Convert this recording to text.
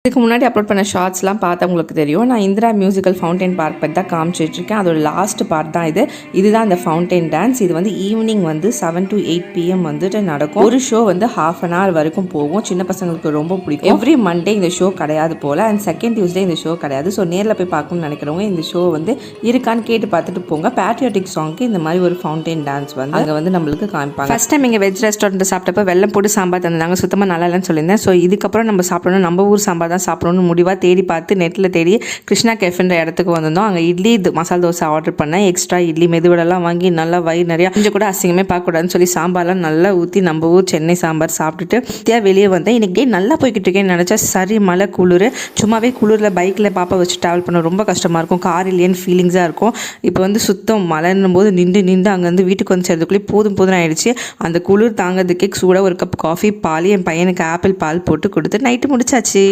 இதுக்கு முன்னாடி அப்லோட் பண்ண ஷார்ட்ஸ்லாம் பார்த்தா உங்களுக்கு தெரியும். நான் இந்திரா மியூசிக்கல் ஃபவுண்டைன் பார்க் பற்றி தான் காமிச்சிட்ருக்கேன். அதோட லாஸ்ட் பார்ட் தான் இதுதான் அந்த ஃபவுண்டைன் டான்ஸ். இது வந்து ஈவினிங் வந்து 7 to 8 PM வந்துட்டு நடக்கும். ஒரு ஷோ வந்து ½ an hour வரைக்கும் போகும். சின்ன பசங்களுக்கு ரொம்ப பிடிக்கும். எவ்ரி மண்டே இந்த ஷோ கிடையாது போல், அண்ட் செகண்ட் டியூஸ்டே இந்த ஷோ கிடையாது. ஸோ நேரில் போய் பார்க்கணும்னு நினைக்கிறவங்க இந்த ஷோ வந்து இருக்கான்னு கேட்டு பார்த்துட்டு போங்க. பேட்ரியாட்டிக் சாங்க்கு இந்த மாதிரி ஒரு ஃபவுண்டைன் டான்ஸ் வந்து அங்கே வந்து நம்மளுக்கு காமிப்பாங்க. ஃபர்ஸ்ட் டைம் இங்கே வெஜ் ரெஸ்டாரண்ட் சாப்பிட்டப்போ வெள்ளம் போட்டு சாம்பார் தந்தாங்க. சுத்தமாக நல்லா இல்லைன்னு சொல்லியிருந்தேன். ஸோ இதுக்கப்புறம் நம்ம சாப்பிடணும், நம்ம ஊர் சாம்பார் தான் சாப்பிடணும்னு முடிவாக தேடி பார்த்து நெட்டில் தேடி கிருஷ்ணா கேஃபேன்ற இடத்துக்கு வந்திருந்தோம். அங்கே இட்லி மசாலா தோசை ஆர்டர் பண்ணேன். எக்ஸ்ட்ரா இட்லி மெதுவடெல்லாம் வாங்கி நல்லா வயிறு நிறையா கொஞ்சம் கூட அசிங்கமே பார்க்கக்கூடாதுன்னு சொல்லி சாம்பார்லாம் நல்லா ஊற்றி நம்ம ஊர் சென்னை சாம்பார் சாப்பிட்டுட்டு வெளியே வந்தேன். இன்னைக்கு டே நல்லா போய்கிட்டு இருக்கேன்னு நினச்சா சரி மழை குளிர். சும்மாவே குளிரில் பைக்கில் பாப்பா வச்சு ட்ராவல் பண்ண ரொம்ப கஷ்டமாக இருக்கும். கார் இல்லையன்னு ஃபீலிங்ஸாக இருக்கும். இப்போ வந்து சுத்தம் மழைன்னும் போது நின்று அங்கேருந்து வீட்டுக்கு வந்து சேர்றதுக்குள்ளே போதும் ஆயிடுச்சு. அந்த குளிர் தாங்கிறதுக்கே சூடாக ஒரு கப் காஃபி பால் என் பையனுக்கு ஆப்பிள் பால் போட்டு கொடுத்து நைட்டு முடிச்சாச்சு.